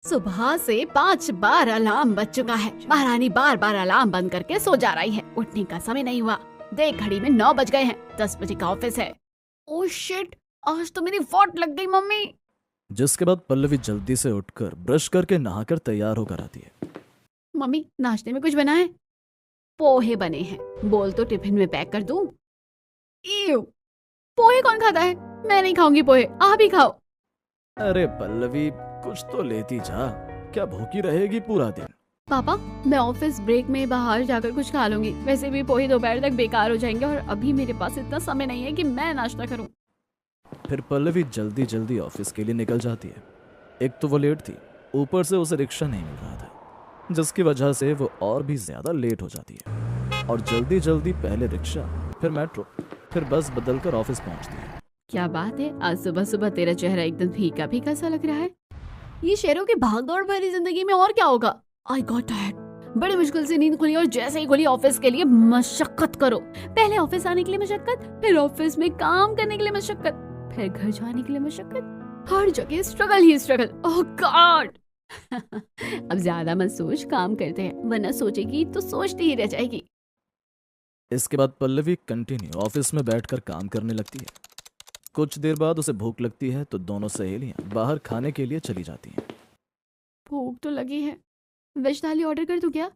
सुबह से 5 बार अलार्म बज चुका है। महारानी बार बार अलार्म बंद करके सो जा रही है। उठने का समय नहीं हुआ। देख घड़ी में 9 बज गए हैं। 10 बजे का ऑफिस है। ओह शिट, आज तो मेरी वॉट लग गई मम्मी। जिसके बाद पल्लवी जल्दी से उठकर ब्रश करके नहाकर तैयार होकर आती है। मम्मी नाश्ते में कुछ बना है? पोहे बने हैं। बोल तो टिफिन में पैक कर दूं। इव, पोहे कौन खाता है? मैं नहीं खाऊंगी पोहे, आप ही खाओ। अरे पल्लवी, कुछ तो लेती जा। क्या भूखी रहेगी पूरा दिन? पापा, मैं ऑफिस ब्रेक में बाहर जाकर कुछ खा लूंगी। वैसे भी पोहे दोपहर तक बेकार हो जाएंगे और अभी मेरे पास इतना समय नहीं है कि मैं नाश्ता करूं। फिर पल्लवी जल्दी जल्दी ऑफिस के लिए निकल जाती है। एक तो वो लेट थी, ऊपर से उसे रिक्शा नहीं मिल रहा था, जिसकी वजह से वो और भी ज्यादा लेट हो जाती है। और जल्दी जल्दी पहले रिक्शा, फिर मेट्रो, फिर बस बदलकर ऑफिस पहुंचती है। क्या बात है, आज सुबह सुबह तेरा चेहरा एकदम फीका फीका सा लग रहा है। ये शहरों की भागदौड़ भरी जिंदगी में और क्या होगा। I got tired. बड़ी मुश्किल से नींद खुली और जैसे ही खुली ऑफिस के लिए मशक्कत करो। पहले ऑफिस आने के लिए मशक्कत, फिर ऑफिस में काम करने के लिए मशक्कत, फिर घर जाने के लिए मशक्कत। हर जगह स्ट्रगल ही स्ट्रगल। ओह गॉड। अब ज्यादा मत सोच, काम करते हैं, वरना सोचेगी तो सोचती ही रह जाएगी। इसके बाद पल्लवी कंटिन्यू ऑफिस में बैठकर काम करने लगती है। कुछ देर बाद उसे भूख लगती है तो दोनों सहेलियां बाहर खाने के लिए चली जाती हैं। भूख तो लगी है, वेज थाली ऑर्डर कर दूं क्या?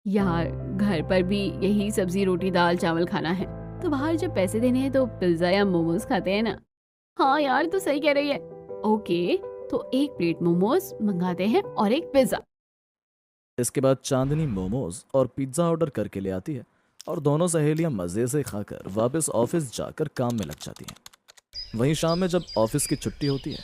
यार घर पर भी यही सब्जी रोटी दाल चावल खाना है, तो बाहर जब पैसे देने हैं तो पिज्जा या मोमोज खाते हैं ना। हाँ यार, तू सही कह रही है। ओके, तो 1 प्लेट मोमोज मंगाते हैं और 1 पिज्जा। इसके बाद चांदनी मोमोज और पिज्जा ऑर्डर करके ले आती है और दोनों सहेलियां मजे से खाकर वापस ऑफिस जाकर काम में लग जाती हैं। वहीं शाम में जब ऑफिस की छुट्टी होती है।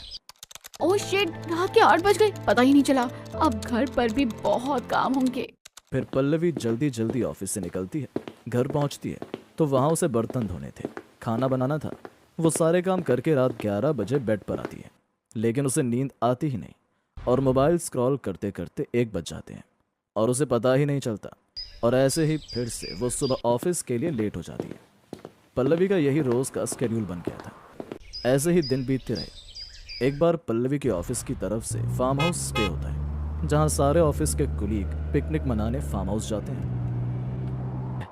ओह शिट, रात के 8 बज गए, पता ही नहीं चला। अब घर पर भी बहुत काम होंगे। फिर पल्लवी जल्दी जल्दी ऑफिस से निकलती है। घर पहुंचती है तो वहां उसे बर्तन धोने थे, खाना बनाना था। वो सारे काम करके रात 11 बजे बेड पर आती है, लेकिन उसे नींद आती ही नहीं और मोबाइल स्क्रॉल करते करते 1 बज जाते हैं और उसे पता ही नहीं चलता। और ऐसे ही फिर से वो सुबह ऑफिस के लिए लेट हो जाती है। पल्लवी का यही रोज का स्केड्यूल बन गया था। ऐसे ही दिन बीतते रहे। एक बार पल्लवी के ऑफिस की तरफ से फार्म हाउस स्टे होता है, जहां सारे ऑफिस के कुलीग पिकनिक मनाने फार्म हाउस जाते हैं।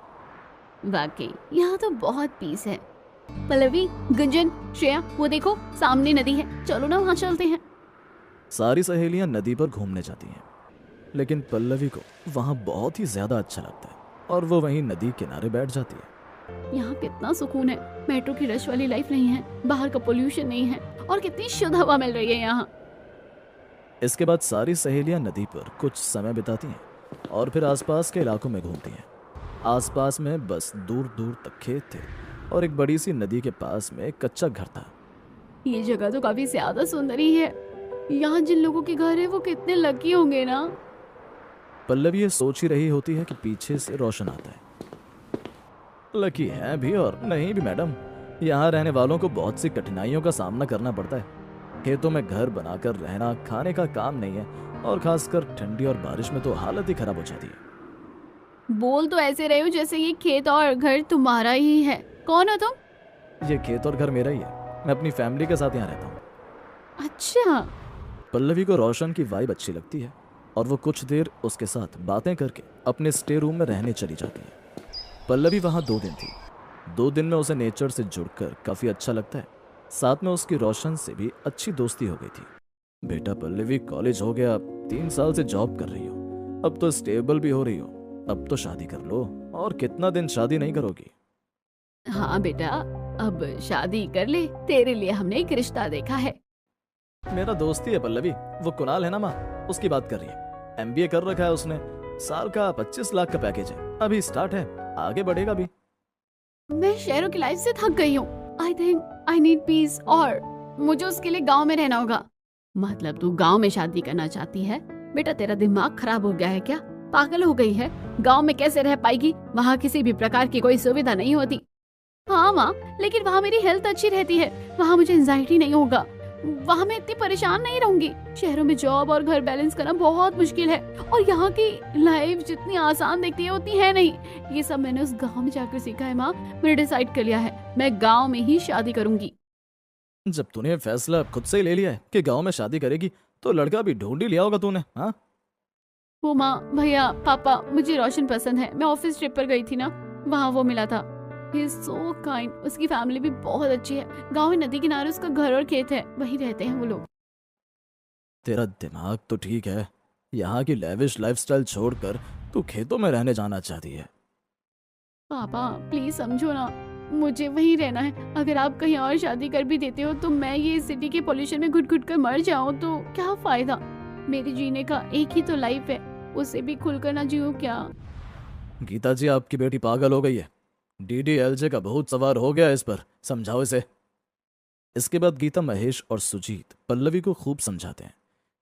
वाकई यहाँ तो बहुत पीस है। पल्लवी, गुंजन, श्रेया, वो देखो सामने नदी है, चलो ना वहाँ चलते हैं। सारी सहेलियां नदी पर घूमने जाती हैं, लेकिन पल्लवी को वहां बहुत ही ज्यादा अच्छा लगता है और वो वहीं नदी किनारे बैठ जाती है। यहाँ कितना सुकून है। मेट्रो की रश वाली लाइफ नहीं है, बाहर का पोल्यूशन नहीं है और कितनी शुद्ध हवा मिल रही है यहाँ। इसके बाद सारी सहेलियां नदी पर कुछ समय बिताती हैं और फिर आसपास के इलाकों में घूमती हैं। आसपास में बस दूर दूर तक खेत थे और एक बड़ी सी नदी के पास में एक कच्चा घर था। ये जगह तो काफी ज्यादा सुंदर ही है। यहाँ जिन लोगों के घर है वो कितने लकी होंगे ना। पल्लवी ये सोच ही रही होती है कि पीछे से रोशन आता है। लकी है भी और नहीं भी मैडम, यहाँ रहने वालों को बहुत सी कठिनाइयों का सामना करना पड़ता है। खेतों में घर बनाकर रहना खाने का काम नहीं है और खासकर ठंडी और बारिश में तो हालत ही खराब हो जाती है। बोल तो ऐसे रहे हो जैसे ये खेत और घर तुम्हारा ही है। कौन हो तुम? ये खेत और घर मेरा ही है। मैं अपनी फैमिली के साथ यहाँ रहता हूँ। अच्छा। पल्लवी को रोशन की वाइब अच्छी लगती है और वो कुछ देर उसके साथ बातें करके अपने स्टे रूम में रहने चली जाती है। पल्लवी वहाँ 2 दिन थी। 2 दिन में उसे नेचर से जुड़कर काफी अच्छा लगता है। साथ में उसकी रोशन से भी अच्छी दोस्ती हो गई थी। बेटा पल्लवी, कॉलेज हो गया, 3 साल से जॉब कर रही हो, अब तो स्टेबल भी हो रही हो, अब तो शादी कर लो। और कितना दिन शादी नहीं करोगी? हाँ बेटा, अब शादी कर ले, तेरे लिए हमने एक रिश्ता देखा है। मेरा दोस्त ही है पल्लवी, वो कुणाल है ना माँ, उसकी बात कर रही है। MBA कर रखा है उसने, साल का 25 लाख का पैकेज है, अभी स्टार्ट है, आगे बढ़ेगा भी। मैं शहरों की लाइफ से थक गई हूँ। I think I need piece और मुझे उसके लिए गांव में रहना होगा। मतलब तू गांव में शादी करना चाहती है? बेटा तेरा दिमाग खराब हो गया है क्या? पागल हो गई है? गांव में कैसे रह पाएगी? वहाँ किसी भी प्रकार की कोई सुविधा नहीं होती। हाँ माँ, लेकिन वहाँ मेरी हेल्थ अच्छी रहती है, वहाँ मुझे एंजाइटी नहीं होगा, वहाँ मैं इतनी परेशान नहीं रहूंगी। शहरों में जॉब और घर बैलेंस करना बहुत मुश्किल है और यहाँ की लाइफ जितनी आसान दिखती है उतनी है नहीं। ये सब मैंने उस गांव में जाकर सीखा है माँ। मैंने डिसाइड कर लिया है, मैं गांव में ही शादी करूंगी। जब तूने फैसला खुद से ही ले लिया है कि गांव में शादी करेगी, तो लड़का भी ढूंढ ही लिया होगा तूने। हाँ, वो माँ, भैया, पापा, मुझे रोशन पसंद है। मैं ऑफिस ट्रिप पर गई थी ना, वहाँ वो मिला था। He is so kind. उसकी फैमिली भी बहुत अच्छी है। गांव में नदी किनारे उसका घर और खेत है, वहीं रहते हैं वो लोग। तेरा दिमाग तो ठीक है, यहाँ की लेविश लाइफस्टाइल छोड़कर तू खेतों में रहने जाना चाहती है। पापा प्लीज समझो ना, मुझे वहीं रहना है। अगर आप कहीं और शादी कर भी देते हो तो मैं ये सिटी के पोल्यूशन में घुट घुट कर मर जाऊं तो क्या फायदा। मेरे जीने का एक ही तो लाइफ है, उसे भी खुलकर ना जीऊं क्या। गीता जी, आपकी बेटी पागल हो गई है। डीडीएलजे का भूत सवार हो गया इस पर, समझाओ इसे। इसके बाद गीता महेश और सुजीत पल्लवी को खूब समझाते हैं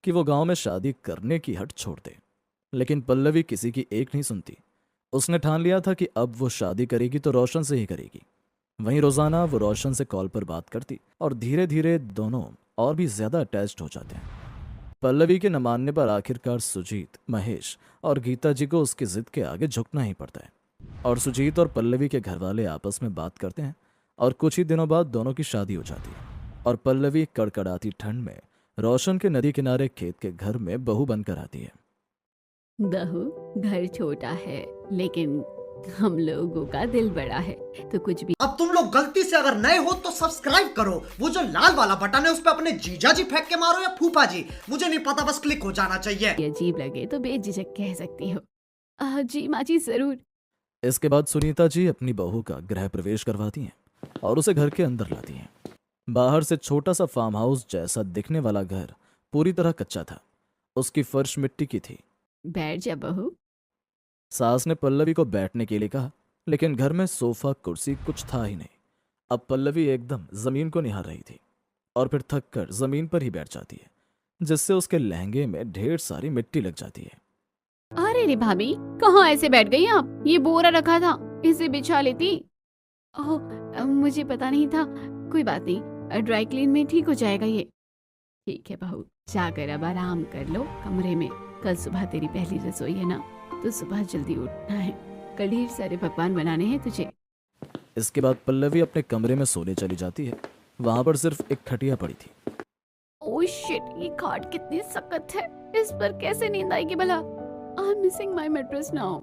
कि वो गांव में शादी करने की हट छोड़ दे, लेकिन पल्लवी किसी की एक नहीं सुनती। उसने ठान लिया था कि अब वो शादी करेगी तो रोशन से ही करेगी। वहीं रोजाना वो रोशन से कॉल पर बात करती और धीरे धीरे दोनों और भी ज्यादा अटैच्ड हो जाते हैं। पल्लवी के न मानने पर आखिरकार सुजीत, महेश और गीता जी को उसकी जिद के आगे झुकना ही पड़ता है और सुजीत और पल्लवी के घर वाले आपस में बात करते हैं और कुछ ही दिनों बाद दोनों की शादी हो जाती है और पल्लवी कड़कड़ाती ठंड में रोशन के नदी किनारे खेत के घर में बहू बनकर आती है। बहू, घर छोटा है लेकिन हम लोगों का दिल बड़ा है, तो कुछ भी अब तुम लोग गलती से अगर नए हो तो सब्सक्राइब करो। वो जो लाल वाला बटन है उस पर अपने जीजा जी फेंक के मारो या फूफा जी, मुझे नहीं पता, बस क्लिक हो जाना चाहिए। अजीब लगे तो बेझिझक कह सकती हो। जी माँ जी, जरूर। इसके बाद सुनीता जी अपनी बहू का गृह प्रवेश करवाती हैं और उसे घर के अंदर लाती हैं। बाहर से छोटा सा फार्म हाउस जैसा दिखने वाला घर पूरी तरह कच्चा था। उसकी फर्श मिट्टी की थी। बैठ जा बहू। सास ने पल्लवी को बैठने के लिए कहा, लेकिन घर में सोफा कुर्सी कुछ था ही नहीं। अब पल्लवी एकदम जमीन को निहार रही थी और फिर थक कर जमीन पर ही बैठ जाती है, जिससे उसके लहंगे में ढेर सारी मिट्टी लग जाती है। अरे रे भाभी, कहाँ ऐसे बैठ गई आप? ये बोरा रखा था, इसे बिछा लेती। ओह, मुझे पता नहीं था। कोई बात नहीं, ड्राई क्लीन में ठीक हो जाएगा ये। ठीक है बहू, जाकर अब आराम कर लो कमरे में। कल सुबह तेरी पहली रसोई है ना, तो सुबह जल्दी उठना है। कल ढेर सारे पकवान बनाने हैं तुझे। इसके बाद पल्लवी अपने कमरे में सोने चली जाती है। वहां पर सिर्फ एक खटिया पड़ी थी। ओह शिट, ये खाट कितनी सख्त है, इस पर कैसे नींद आएगी भला। I am missing my mattress now.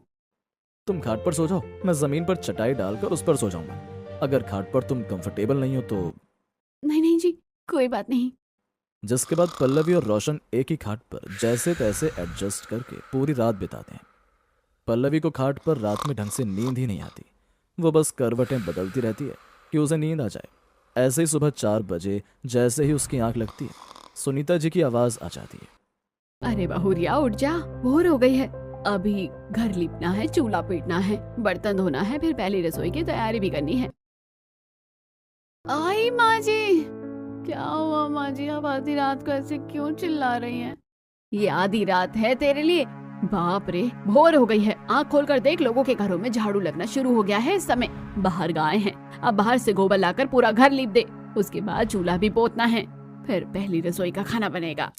तुम खाट पर सो जाओ, मैं जमीन पर चटाई डालकर उस पर सो जाऊंगा। अगर खाट पर तुम कंफर्टेबल नहीं हो तो। नहीं नहीं जी, कोई बात नहीं। जिसके बाद पल्लवी और रोशन एक ही खाट पर जैसे तैसे एडजस्ट करके पूरी रात बिताते हैं। पल्लवी को खाट पर रात में ढंग से नींद ही नहीं आती। वो बस करवटें बदलती रहती है कि उसे नींद आ जाए। ऐसे ही सुबह 4 बजे जैसे ही उसकी आंख लगती है, सुनीता जी की आवाज आ जाती है। अरे बहुरिया, उठ जा, भोर हो गई है। अभी घर लिपना है, चूल्हा पीटना है, बर्तन धोना है, फिर पहली रसोई की तैयारी भी करनी है। आई माँ जी। क्या हुआ माँ जी, अब आधी रात को ऐसे क्यों चिल्ला रही हैं? ये आधी रात है तेरे लिए? बाप रे, भोर हो गई है। आँख खोलकर देख, लोगों के घरों में झाड़ू लगना शुरू हो गया है इस समय। बाहर गाय हैं, अब बाहर से गोबर लाकर पूरा घर लीप दे। उसके बाद चूल्हा भी पोतना है, फिर पहली रसोई का खाना बनेगा।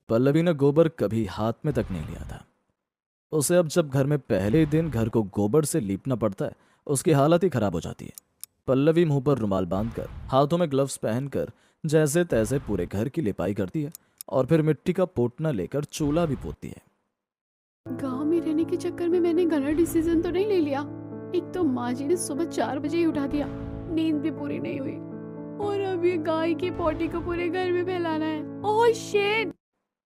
पल्लवी ने गोबर कभी हाथ में तक नहीं लिया था। उसे अब जब घर में पहले दिन घर को गोबर से लीपना पड़ता है, उसकी हालत ही खराब हो जाती है। पल्लवी मुंह पर रुमाल बांधकर, हाथों में ग्लव्स पहनकर जैसे तैसे पूरे घर की लिपाई करती है और फिर मिट्टी का पोटना लेकर चूल्हा भी पोतती है। गांव में रहने के चक्कर में मैंने गलत डिसीजन तो नहीं ले लिया? एक तो माँ जी ने सुबह 4 बजे ही उठा दिया, नींद भी पूरी नहीं हुई, और अब ये गाय की पोटी को पूरे घर में फैलाना है। Oh shit.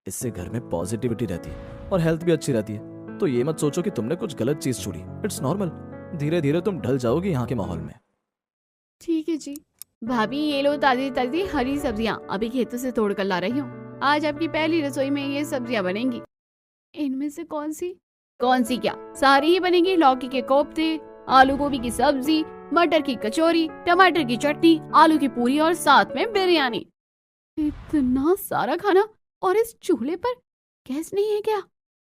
इससे घर में पॉजिटिविटी रहती है और हेल्थ भी अच्छी रहती है। तो ये मत सोचो कि तुमने कुछ गलत चीज छोड़ी। इट्स नॉर्मल, धीरे धीरे तुम ढल जाओगी यहाँ के माहौल में। ठीक है जी। भाभी, ये लो ताजी ताजी हरी सब्जियाँ, अभी खेतों से तोड़ कर ला रही हूँ। आज आपकी पहली रसोई में ये सब्जियाँ बनेंगी। इनमें से कौन सी क्या, सारी ही बनेगी। लौकी के कोफ्ते, आलू गोभी की सब्जी, मटर की कचौरी, टमाटर की चटनी, आलू की पूरी और साथ में बिरयानी। इतना सारा खाना, और इस चूल्हे पर गैस नहीं है क्या?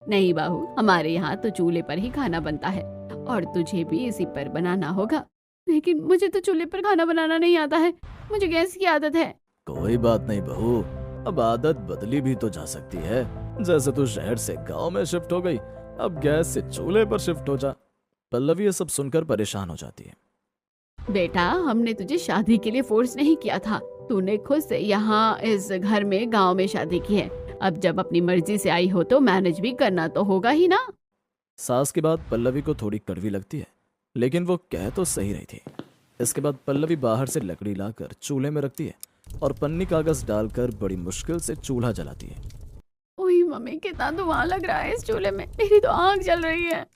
नहीं बहू, हमारे यहाँ तो चूल्हे पर ही खाना बनता है, और तुझे भी इसी पर बनाना होगा। लेकिन मुझे तो चूल्हे पर खाना बनाना नहीं आता है, मुझे गैस की आदत है। कोई बात नहीं बहू, अब आदत बदली भी तो जा सकती है। जैसे तू शहर से गांव में शिफ्ट हो गई, अब गैस से चूल्हे पर शिफ्ट हो जा। पल्लवी ये सब सुनकर परेशान हो जाती है। बेटा, हमने तुझे शादी के लिए फोर्स नहीं किया था, तूने खुद से यहाँ इस घर में गांव में शादी की है। अब जब अपनी मर्जी से आई हो तो मैनेज भी करना तो होगा ही ना। सास की बात पल्लवी को थोड़ी कड़वी लगती है, लेकिन वो कह तो सही रही थी। इसके बाद पल्लवी बाहर से लकड़ी लाकर चूल्हे में रखती है और पन्नी कागज डालकर बड़ी मुश्किल से चूल्हा जलाती है। ओही मम्मी, कितना धुआं लग रहा है इस चूल्हे में, मेरी तो आग जल रही है।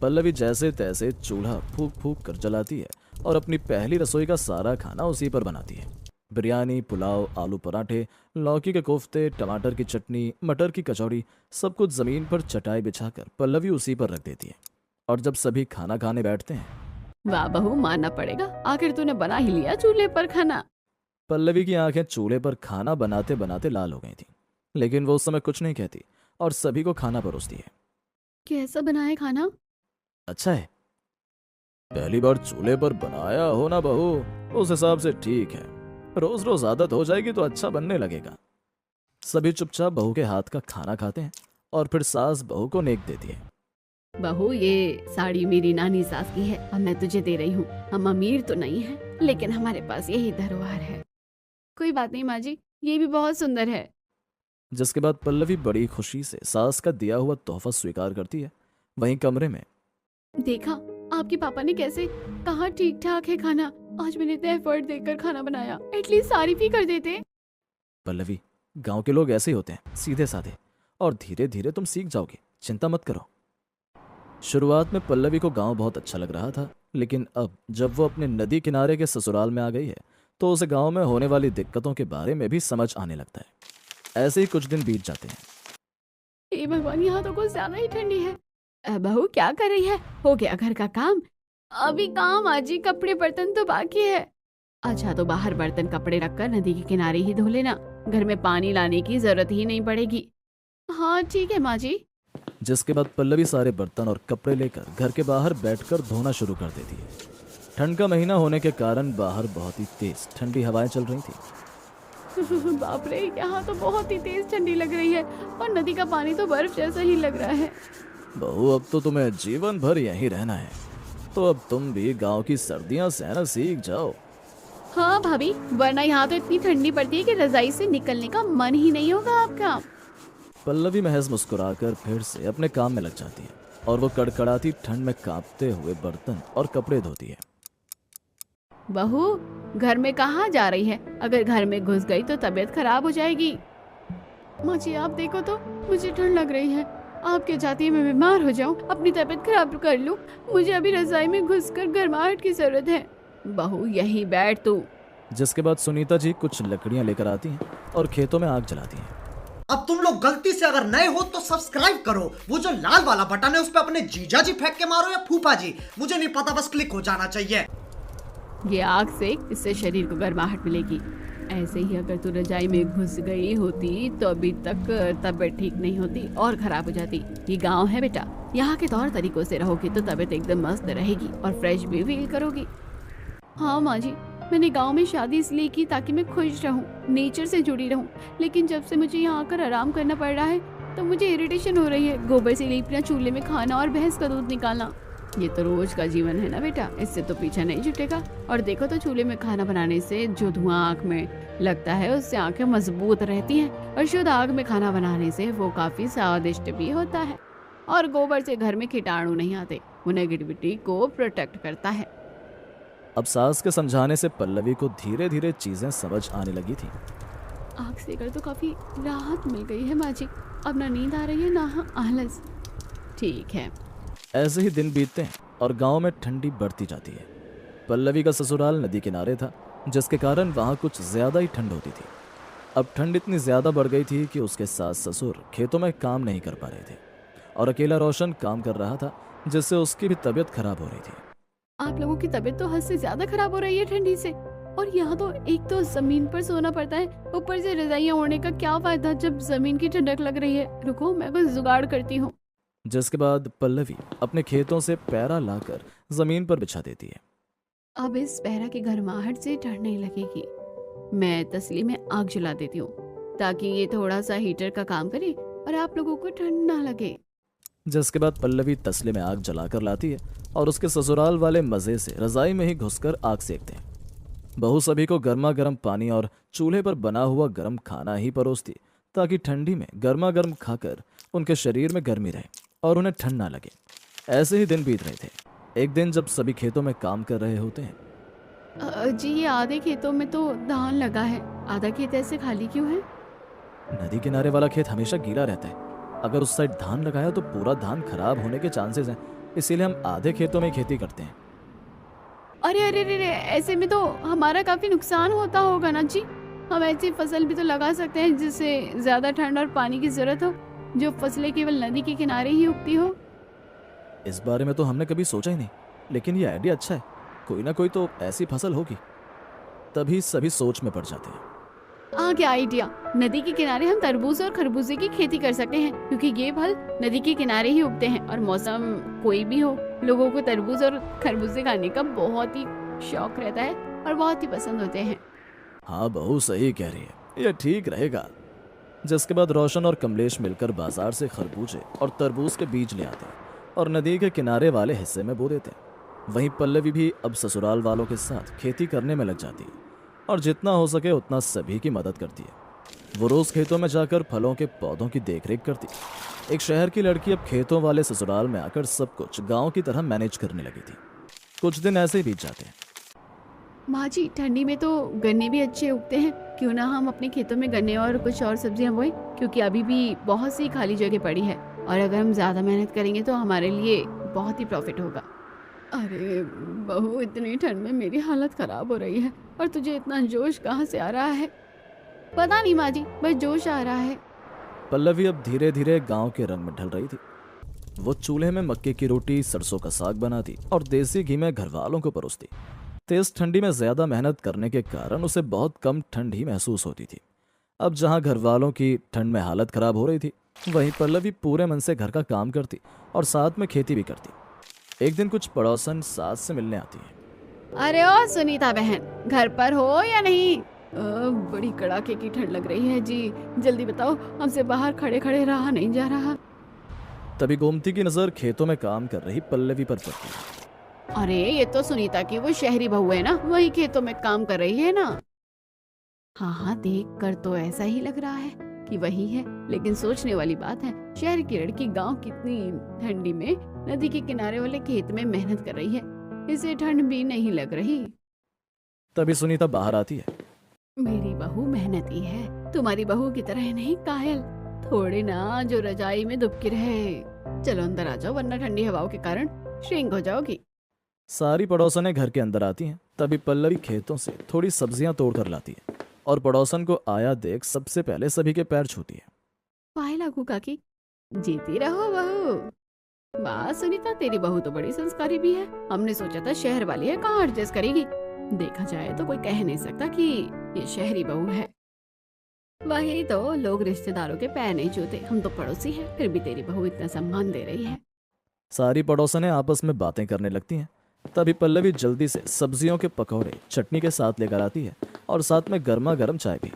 पल्लवी जैसे तैसे चूल्हा फूक फूक कर जलाती है और अपनी पहली रसोई का सारा खाना उसी पर बनाती है। बिरयानी, पुलाव, आलू पराठे, लौकी के कोफ्ते, टमाटर की चटनी, मटर की कचौड़ी, सब कुछ जमीन पर चटाई बिछाकर पल्लवी उसी पर रख देती है। और जब सभी खाना खाने बैठते हैं, वाह बहू, मानना पड़ेगा, आखिर तूने बना ही लिया चूल्हे पर खाना। पल्लवी की आंखें चूल्हे पर खाना बनाते बनाते लाल हो गई थी, लेकिन वो उस समय कुछ नहीं कहती और सभी को खाना परोसती है। कैसा बना है खाना? अच्छा है। पहली बार चूल्हे पर बनाया हो ना बहू, उस हिसाब से ठीक है। रोज रोज आदत हो जाएगी तो अच्छा बनने लगेगा। सभी चुपचाप बहू के हाथ का खाना खाते हैं और फिर सास बहू को नेक देती है। बहू, ये साड़ी मेरी नानी सास की है और मैं तुझे दे रही हूँ। हम अमीर तो नहीं है, लेकिन हमारे पास यही धरोहर है। कोई बात नहीं माँ जी, ये भी बहुत सुंदर है। जिसके बाद पल्लवी बड़ी खुशी से सास का दिया हुआ तोहफा स्वीकार करती है। वहीं कमरे में देखा आपके पापा ने कैसे कहा ठीक ठाक है खाना। आज मैंने इतना एफर्ट देकर खाना बनाया, एटलीस्ट तारीफ ही कर देते। पल्लवी, गांव के लोग ऐसे ही होते हैं, सीधे साधे, और धीरे धीरे तुम सीख जाओगे, चिंता मत करो। शुरुआत में पल्लवी को गांव बहुत अच्छा लग रहा था, लेकिन अब जब वो अपने नदी किनारे के ससुराल में आ गई है तो उसे गांव में होने वाली दिक्कतों के बारे में भी समझ आने लगता है। ऐसे ही कुछ दिन बीत जाते हैं। हे भगवान, यहाँ तो कुछ ज्यादा ही ठंडी है। बहू क्या कर रही है? हो गया घर का काम? अभी काम आजी, कपड़े बर्तन तो बाकी है। अच्छा, तो बाहर बर्तन कपड़े रखकर नदी के किनारे ही धो लेना, घर में पानी लाने की जरूरत ही नहीं पड़ेगी। हाँ ठीक है माँ जी। जिसके बाद पल्लवी सारे बर्तन और कपड़े लेकर घर के बाहर बैठकर धोना शुरू कर देती है। ठंड का महीना होने के कारण बाहर बहुत ही तेज ठंडी हवाएं चल रही थी। बाप रे, यहाँ तो बहुत ही तेज ठंडी लग रही है और नदी का पानी तो बर्फ जैसा ही लग रहा है। बहू, अब तो तुम्हें जीवन भर यहीं रहना है, तो अब तुम भी गांव की सर्दियां सहना सीख जाओ। हाँ भाभी, वरना यहाँ तो इतनी ठंडी पड़ती है कि रजाई से निकलने का मन ही नहीं होगा आपका। पल्लवी महज मुस्कुराकर फिर से अपने काम में लग जाती है और वो कड़कड़ाती ठंड में कांपते हुए बर्तन और कपड़े धोती है। बहू, घर में कहाँ जा रही है? अगर घर में घुस गई तो तबीयत खराब हो जाएगी। माँ जी आप देखो तो, मुझे ठंड लग रही है। आप क्या चाहती है मैं बीमार हो जाऊं, अपनी तबीयत खराब कर लूं? मुझे अभी रजाई में घुसकर गर्माहट की जरूरत है। बहू यहीं बैठ तू। जिसके बाद सुनीता जी कुछ लकड़ियां लेकर आती हैं और खेतों में आग जलाती हैं। अब तुम लोग गलती से अगर नए हो तो सब्सक्राइब करो, वो जो लाल वाला बटन है उस पर अपने जीजा जी फेंक के मारो या फूफा जी, मुझे नहीं पता, बस क्लिक हो जाना चाहिए। ये आग से इससे शरीर को गर्माहट मिलेगी। ऐसे ही अगर तू रजाई में घुस गई होती तो अभी तक तबीयत ठीक नहीं होती और खराब हो जाती। ये गांव है बेटा, यहाँ के तौर तरीकों से रहोगी तो तबीयत एकदम मस्त रहेगी और फ्रेश भी फील करोगी। हाँ माँ जी, मैंने गांव में शादी इसलिए की ताकि मैं खुश रहूं, नेचर से जुड़ी रहूं, लेकिन जब से मुझे यहाँ आकर आराम करना पड़ रहा है तो मुझे इरिटेशन हो रही है। गोबर से लीपना, चूल्हे में खाना और भैंस का दूध निकालना, ये तो रोज का जीवन है ना बेटा, इससे तो पीछा नहीं छूटेगा। और देखो तो चूल्हे में खाना बनाने से जो धुआं आँख में लगता है उससे आंखें मजबूत रहती हैं और शुद्ध आग में खाना बनाने से वो काफी स्वादिष्ट भी होता है। और गोबर से घर में कीटाणु नहीं आते, वो नेगेटिविटी को प्रोटेक्ट करता है। अब सास के समझाने से पल्लवी को धीरे धीरे चीजें समझ आने लगी थी। आग सेकर तो काफी राहत मिल गई है माँ जी, अब ना नींद आ रही है ना आलस। ठीक है। ऐसे ही दिन बीतते हैं और गांव में ठंडी बढ़ती जाती है। पल्लवी का ससुराल नदी किनारे था, जिसके कारण वहां कुछ ज्यादा ही ठंड होती थी। अब ठंड इतनी ज्यादा बढ़ गई थी कि उसके सास ससुर खेतों में काम नहीं कर पा रहे थे और अकेला रोशन काम कर रहा था, जिससे उसकी भी तबीयत खराब हो रही थी। आप लोगों की तबीयत तो हद से ज्यादा खराब हो रही है ठंडी से, और यहाँ तो एक तो जमीन पर सोना पड़ता है, ऊपर से रजाइयाँ ओढ़ने का क्या फायदा जब जमीन की ठंडक लग रही है। रुको मैं कुछ जुगाड़ करती हूँ। जिसके बाद पल्लवी अपने खेतों से पैरा लाकर जमीन पर बिछा देती है। अब इस पैरा की गर्माहट से ठंड नहीं लगेगी। मैं तसली में आग जला देती हूँ ताकि ये थोड़ा सा हीटर का काम करे और आप लोगों को ठंड ना लगे। जिसके बाद पल्लवी तसले में आग जलाकर लाती है और उसके ससुराल वाले मजे से रजाई में ही घुसकर आग सेकते हैं। बहू सभी को गर्मा गर्म पानी और चूल्हे पर बना हुआ गर्म खाना ही परोसती ताकि ठंडी में गर्मा गर्म खाकर उनके शरीर में गर्मी रहे और उन्हें ठंड ना लगे। ऐसे ही दिन बीत रहे थे। एक दिन जब सभी खेतों में काम कर रहे होते हैं, जी ये आधे खेतों में तो धान लगा है, आधा खेत ऐसे खाली क्यों है? नदी किनारे वाला खेत हमेशा गीला रहता है। अगर उस साइड धान लगाया तो पूरा धान खराब होने के चांसेस हैं, इसीलिए हम आधे खेतों में खेती करते हैं। अरे अरे अरे अरे, ऐसे में तो हमारा काफी नुकसान होता होगा ना जी। हम ऐसी फसल भी तो लगा सकते हैं जिससे ज्यादा ठंड और पानी की जरूरत हो, जो फसलें केवल नदी के किनारे ही उगती हो। इस बारे में तो हमने कभी सोचा ही नहीं, लेकिन ये आइडिया अच्छा है। कोई ना कोई तो ऐसी फसल होगी। तभी सभी सोच में पड़ जाते हैं। आ गया आइडिया। नदी के किनारे हम तरबूज और खरबूजे की खेती कर सकते हैं, क्योंकि ये फल नदी के किनारे ही उगते हैं और मौसम कोई भी हो, लोगों को तरबूज और खरबूजे खाने का बहुत ही शौक रहता है और बहुत ही पसंद होते हैं। हाँ बहू सही कह रही है, ये ठीक रहेगा। जिसके बाद रोशन और कमलेश मिलकर बाजार से खरबूजे और तरबूज के बीज ले आते और नदी के किनारे वाले हिस्से में बो देते। वहीं पल्लवी भी अब ससुराल वालों के साथ खेती करने में लग जाती है और जितना हो सके उतना सभी की मदद करती है। वो रोज खेतों में जाकर फलों के पौधों की देखरेख करती। एक शहर की लड़की अब खेतों वाले ससुराल में आकर सब कुछ गांव की तरह मैनेज करने लगी थी। कुछ दिन ऐसे ही बीत जाते हैं। माँ जी, ठंडी में तो गन्ने भी अच्छे उगते हैं, क्यों ना हम अपने खेतों में गन्ने और कुछ और सब्जियां बोएं, क्योंकि अभी भी बहुत सी खाली जगह पड़ी है और अगर हम ज्यादा मेहनत करेंगे तो हमारे लिए बहुत ही प्रॉफिट होगा। अरे बहू, इतनी ठंड में मेरी हालत खराब हो रही है और तुझे इतना जोश कहाँ से आ रहा है? पता नहीं माँ जी, बस जोश आ रहा है। पल्लवी अब धीरे धीरे गांव के रंग में ढल रही थी। वो चूल्हे में मक्के की रोटी, सरसों का साग बनाती और देसी घी में घर वालों को परोसती। तेज ठंडी में ज्यादा मेहनत करने के कारण उसे बहुत कम ठंड ही महसूस होती थी। अब जहां घर वालों की ठंड में हालत खराब हो रही थी, वहीं पल्लवी पूरे मन से घर का काम करती और साथ में खेती भी करती। एक दिन कुछ पड़ोसन सास से मिलने आती है। अरे ओ सुनीता बहन, घर पर हो या नहीं? बड़ी कड़ाके की ठंड लग रही है जी, जल्दी बताओ, हमसे बाहर खड़े खड़े रहा नहीं जा रहा। तभी गोमती की नजर खेतों में काम कर रही पल्लवी पर पड़ती है। अरे ये तो सुनीता की वो शहरी बहू है ना, वही खेतों में काम कर रही है ना। हाँ हाँ, देख कर तो ऐसा ही लग रहा है कि वही है, लेकिन सोचने वाली बात है, शहर की लड़की गांव कितनी ठंडी में नदी के किनारे वाले खेत में मेहनत कर रही है, इसे ठंड भी नहीं लग रही। तभी सुनीता बाहर आती है। मेरी बहू मेहनती है, तुम्हारी बहू की तरह नहीं कायल, थोड़ी ना जो रजाई में दुबकी रहे। चलो अंदर आ जाओ, वरना ठंडी हवाओं के कारण श्रिंक हो जाओगी। सारी पड़ोसनें घर के अंदर आती हैं। तभी पल्लवी खेतों से थोड़ी सब्जियां तोड़ कर लाती है और पड़ोसन को आया देख सबसे पहले सभी के पैर छूती है। पाए लागू काकी, जीती रहो बहू। वाह सुनीता, तेरी बहू तो बड़ी संस्कारी भी है। हमने सोचा था शहर वाली है, कहाँ एडजस्ट करेगी। देखा जाए तो कोई कह नहीं सकता कि ये शहरी बहू है। वही तो, लोग रिश्तेदारों के पैर नहीं छूते, हम तो पड़ोसी हैं, फिर भी तेरी बहू इतना सम्मान दे रही है। सारी पड़ोसनें आपस में बातें करने लगती हैं। तभी पल्लवी जल्दी से सब्जियों के पकौड़े चटनी के साथ लेकर आती है और साथ में गर्मा गर्म चाय भी।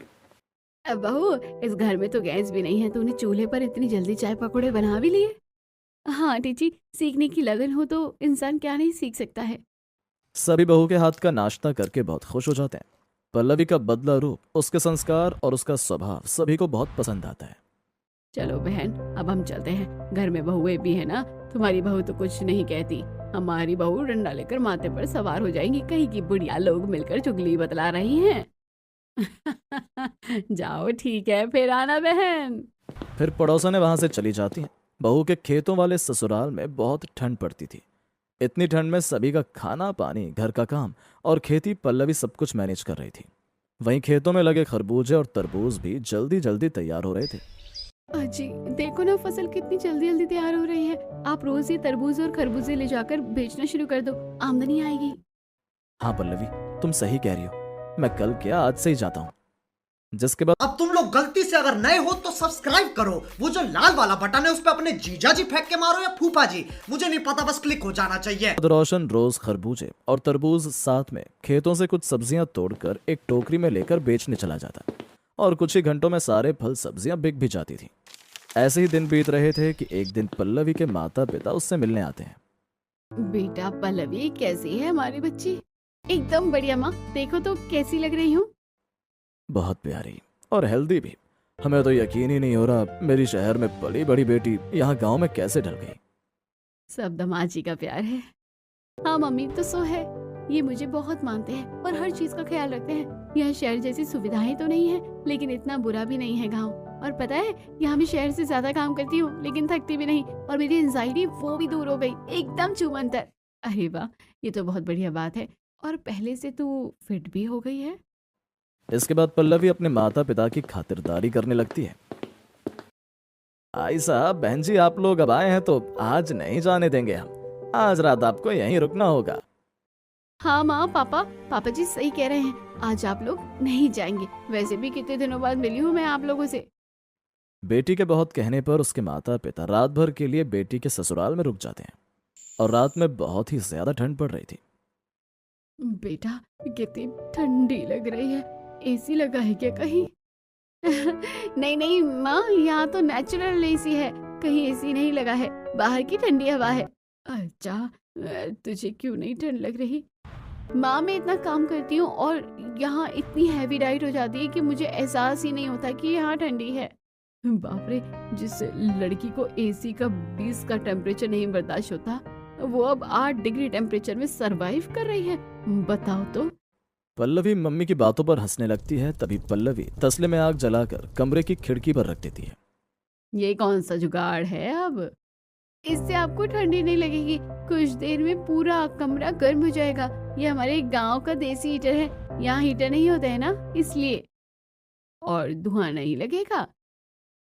अब बहू, इस घर में तो गैस भी नहीं है, तूने चूल्हे पर इतनी जल्दी चाय पकौड़े बना भी लिए? हाँ आंटी जी, सीखने की लगन हो तो इंसान क्या नहीं सीख सकता है। सभी बहू के हाथ का नाश्ता करके बहुत खुश हो जाते हैं। पल्लवी का बदला रूप, उसके संस्कार और उसका स्वभाव सभी को बहुत पसंद आता है। चलो बहन, अब हम चलते हैं, घर में बहुएं भी है ना, तुम्हारी बहू तो कुछ नहीं कहती, हमारी बहू डंडा लेकर माथे पर सवार हो जाएंगी, कहीं की बुढ़िया लोग मिलकर चुगली बतला रही हैं। जाओ ठीक है, फिर आना बहन। फिर पड़ोसनें वहां से चली जाती हैं। बहू के खेतों वाले ससुराल में बहुत ठंड पड़ती थी। इतनी ठंड में सभी का खाना पानी, घर का काम और खेती पल्लवी सब कुछ मैनेज कर रही थी। वहीं खेतों में लगे खरबूजे और तरबूज भी जल्दी जल्दी तैयार हो रहे थे। अजी देखो ना, फसल कितनी जल्दी जल्दी तैयार हो रही है। आप रोज ये तरबूज और खरबूजे ले जाकर बेचना शुरू कर दो, आमदनी आएगी। हाँ पल्लवी, तुम सही कह रही हो, मैं कल क्या आज से ही जाता हूँ। जिसके बाद अब तुम लोग गलती से अगर नए हो तो सब्सक्राइब करो, वो जो लाल वाला बटन है उस पे अपने जीजा जी फेंक के मारो या फूफा जी, मुझे नहीं पता, बस क्लिक हो जाना चाहिए। रोशन रोज खरबूजे और तरबूज साथ में खेतों से कुछ सब्जियां तोड़कर एक टोकरी में लेकर बेचने चला जाता और कुछ ही घंटों में सारे फल सब्जियां बिक भी जाती थी। ऐसे ही दिन बीत रहे थे कि एक दिन पल्लवी के माता पिता उससे मिलने आते हैं। बेटा पल्लवी, कैसी है हमारी बच्ची? एकदम बढ़िया माँ, देखो तो कैसी लग रही हूँ। बहुत प्यारी और हेल्दी भी। हमें तो यकीन ही नहीं हो रहा मेरी शहर में पली बड़ी बेटी यहाँ गांव में कैसे ढल गई। सब दामाद जी का प्यार है। हाँ मम्मी तो सो है, ये मुझे बहुत मानते हैं और हर चीज का ख्याल रखते हैं। यहाँ शहर जैसी सुविधाएं तो नहीं है, लेकिन इतना बुरा भी नहीं है गांव। और पता है, यहाँ मैं शहर से ज्यादा काम करती हूँ लेकिन थकती भी नहीं, और मेरी एंजाइटी वो भी दूर हो गई, एकदम छूमंतर। अरे वाह, ये तो बहुत बढ़िया बात है। और पहले से तू फिट भी हो गई है। इसके बाद पल्लवी अपने माता पिता की खातिरदारी करने लगती है। आई साहब, बहन जी आप लोग अब आए हैं तो आज नहीं जाने देंगे हम। आज रात आपको यहीं रुकना होगा। हाँ माँ पापा, पापा जी सही कह रहे हैं, आज आप लोग नहीं जाएंगे। वैसे भी कितने दिनों बाद मिली हूँ मैं आप लोगों से। बेटी के बहुत कहने पर उसके माता पिता रात भर के लिए बेटी के ससुराल में रुक जाते हैं। और रात में बहुत ही ज्यादा ठंड पड़ रही थी। बेटा कितनी ठंडी लग रही है, एसी लगा है क्या कहीं? नहीं नहीं माँ, यहाँ तो नेचुरल एसी है, कहीं एसी नहीं लगा है, बाहर की ठंडी हवा है। अच्छा, तुझे क्यों नहीं ठंड लग रही? माँ मैं इतना काम करती हूँ और यहाँ इतनी हैवी डाइट हो जाती है कि मुझे एहसास ही नहीं होता कि यहाँ ठंडी है। बाप रे, जिस लड़की को एसी का 20 का टेम्परेचर नहीं बर्दाश्त होता, वो अब 8 डिग्री टेम्परेचर में सरवाइव कर रही है। बताओ तो। पल्लवी मम्मी की बातों पर हंसने लगती है। तभी पल्लवी तसले में आग जलाकर कमरे की खिड़की पर रख देती है। ये कौन सा जुगाड़ है अब? इससे आपको ठंडी नहीं लगेगी, कुछ देर में पूरा कमरा गर्म हो जाएगा। ये हमारे गांव का देसी हीटर है, यहाँ हीटर नहीं होता है ना, इसलिए। और धुआं नहीं लगेगा?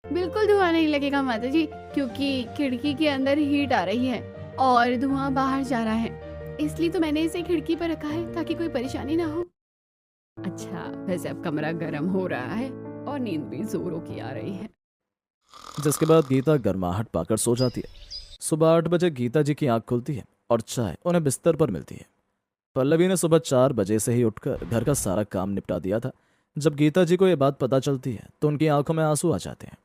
बिल्कुल धुआं नहीं लगेगा माता जी, क्योंकि खिड़की के अंदर हीट आ रही है और धुआं बाहर जा रहा है, इसलिए तो मैंने इसे खिड़की पर रखा है ताकि कोई परेशानी ना हो। अच्छा, वैसे अब कमरा गर्म हो रहा है और नींद भी जोरों की आ रही है। जिसके बाद गीता गर्माहट पाकर सो जाती है। सुबह 8 बजे गीता जी की आंख खुलती है और चाय उन्हें बिस्तर पर मिलती है। पल्लवी ने सुबह 4 बजे से ही उठकर घर का सारा काम निपटा दिया था। जब गीता जी को ये बात पता चलती है तो उनकी आंखों में आंसू आ जाते हैं।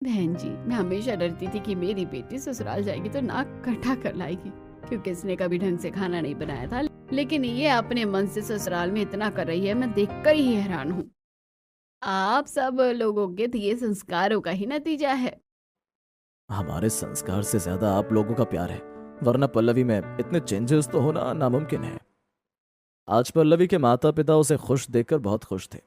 बहन जी, मैं हमेशा डरती थी कि मेरी बेटी ससुराल जाएगी तो नाक कटा कर लाएगी, क्योंकि इसने कभी ढंग से खाना नहीं बनाया था। लेकिन ये अपने मन से ससुराल में इतना कर रही है, मैं देखकर ही हैरान हूँ। आप सब लोगों के दिए संस्कारों का ही नतीजा है। हमारे संस्कार से ज्यादा आप लोगों का प्यार है, वरना पल्लवी में इतने चेंजेस तो होना नामुमकिन है। आज पल्लवी के माता पिता उसे खुश देखकर बहुत खुश थे।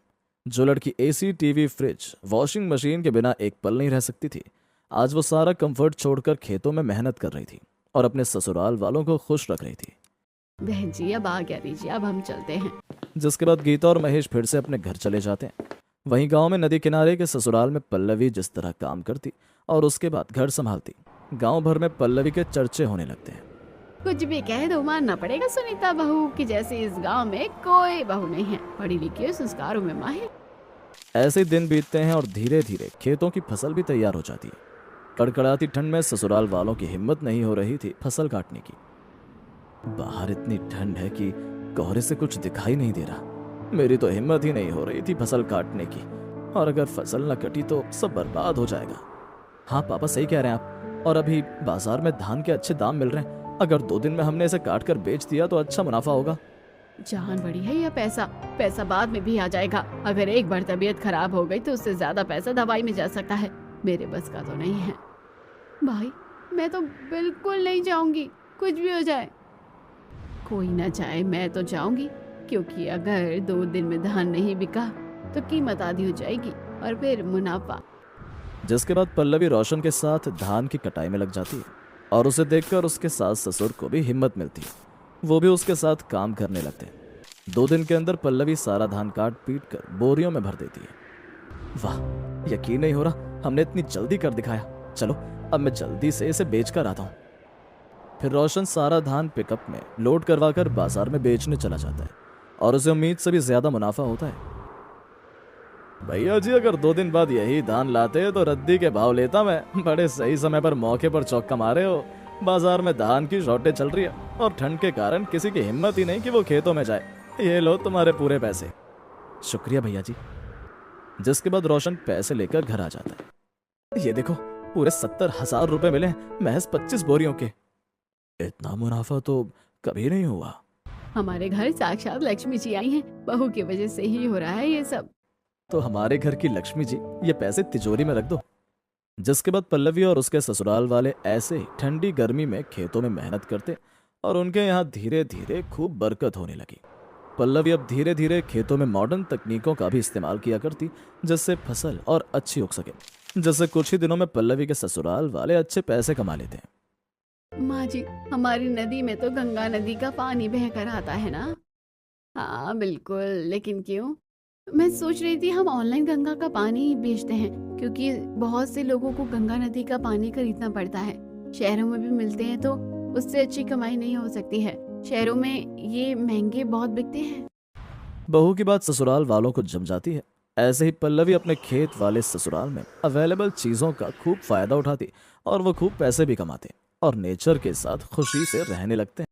जो लड़की AC, TV, fridge, washing machine के बिना एक पल नहीं रह सकती थी, आज वो सारा कंफर्ट छोड़कर खेतों में मेहनत कर रही थी और अपने ससुराल वालों को खुश रख रही थी। बहन जी अब आज्ञा दीजिए, अब हम चलते हैं। जिसके बाद गीता और महेश फिर से अपने घर चले जाते हैं। वहीं गांव में नदी किनारे के ससुराल में पल्लवी जिस तरह काम करती और उसके बाद घर संभालती, गांव भर में पल्लवी के चर्चे होने लगते हैं। कुछ भी कह दो, मानना पड़ेगा सुनीता बहू कि जैसे इस गांव में कोई बहू नहीं है, पढ़ी लिखी है, संस्कारों में माहिर। ऐसे ही दिन बीतते हैं और धीरे धीरे खेतों की फसल भी तैयार हो जाती है। कड़कड़ाती ठंड में ससुराल वालों की हिम्मत नहीं हो रही थी फसल काटने की। बाहर इतनी ठंड है कि कोहरे से कुछ दिखाई नहीं दे रहा। मेरी तो हिम्मत ही नहीं हो रही थी फसल काटने की, और अगर फसल न कटी तो सब बर्बाद हो जाएगा। हाँ पापा सही कह रहे हैं आप, और अभी बाजार में धान के अच्छे दाम मिल रहे हैं। अगर 2 दिन में हमने इसे काट कर बेच दिया तो अच्छा मुनाफा होगा। जान बड़ी है या पैसा? पैसा बाद में भी आ जाएगा। अगर एक बार तबीयत खराब हो गई तो उससे ज्यादा पैसा दवाई में जा सकता है। मेरे बस का तो नहीं है भाई, मैं तो बिल्कुल नहीं जाऊंगी, कुछ भी हो जाए। कोई ना जाए, मैं तो जाऊंगी, क्योंकि अगर 2 दिन में धान नहीं बिका तो कीमत आधी हो जाएगी और फिर मुनाफा। जिसके बाद पल्लवी रोशन के साथ धान की कटाई में लग जाती है और उसे देखकर उसके सास ससुर को भी हिम्मत मिलती है। वो भी उसके साथ काम करने लगते हैं। 2 दिन के अंदर पल्लवी सारा धान काट पीट कर बोरियों में भर देती है। वाह, यकीन नहीं हो रहा हमने इतनी जल्दी कर दिखाया। चलो अब मैं जल्दी से इसे बेच कर आता हूँ। फिर रोशन सारा धान पिकअप में लोड करवाकर बाजार में बेचने चला जाता है और उसे उम्मीद से भी ज्यादा मुनाफा होता है। भैया जी अगर 2 दिन बाद यही धान लाते तो रद्दी के भाव लेता मैं। बड़े सही समय पर मौके पर चौका मारे हो। बाजार में धान की शॉर्टेज चल रही है और ठंड के कारण किसी की हिम्मत ही नहीं कि वो खेतों में जाए। ये लो तुम्हारे पूरे पैसे। शुक्रिया भैया जी। जिसके बाद रोशन पैसे लेकर घर आ जाता है। ये देखो पूरे 70,000 रुपए मिले महज 25 बोरियों के। इतना मुनाफा तो कभी नहीं हुआ। हमारे घर साक्षात लक्ष्मी जी आई हैं, बहू की वजह से ही हो रहा है ये सब। तो हमारे घर की लक्ष्मी जी ये पैसे तिजोरी में रख दो। जिसके बाद पल्लवी और उसके ससुराल वाले ऐसे ही ठंडी गर्मी में खेतों में मेहनत करते और उनके यहाँ धीरे धीरे खूब बरकत होने लगी। पल्लवी अब धीरे धीरे खेतों में मॉडर्न तकनीकों का भी इस्तेमाल किया करती, जिससे फसल और अच्छी उग सके। जैसे कुछ ही दिनों में पल्लवी के ससुराल वाले अच्छे पैसे कमा लेते हैं। माँ जी, हमारी नदी में तो गंगा नदी का पानी बहकर आता है ना? हाँ बिल्कुल, लेकिन क्यों? मैं सोच रही थी हम ऑनलाइन गंगा का पानी ही बेचते हैं, क्योंकि बहुत से लोगों को गंगा नदी का पानी खरीदना पड़ता है। शहरों में भी मिलते हैं तो उससे अच्छी कमाई नहीं हो सकती है। शहरों में ये महंगे बहुत बिकते हैं। बहू की बात ससुराल वालों को जम जाती है। ऐसे ही पल्लवी अपने खेत वाले ससुराल में अवेलेबल चीजों का खूब फायदा उठाती और वो खूब पैसे भी कमाते और नेचर के साथ खुशी से रहने लगते हैं।